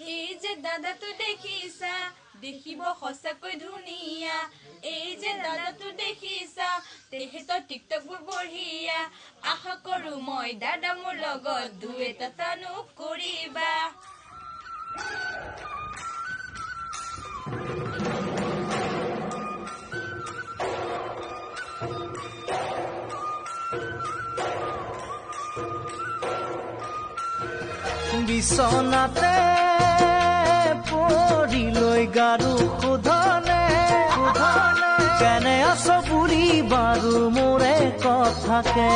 এই যে দাদাটো দেখিছা দেখিব সঁচাকৈ ধুনীয়া এই যে দাদাটো দেখিছা তেখেতৰ টিকটকবোৰ বঢ়িয়া আশা কৰো মই দাদা মোৰ লগত দুৱেট টানো কৰিবা বিছনাতে পৰি লৈ গাৰু সোধনে কেনে আছ বুঢ়ী বাৰু মোৰে কথাকে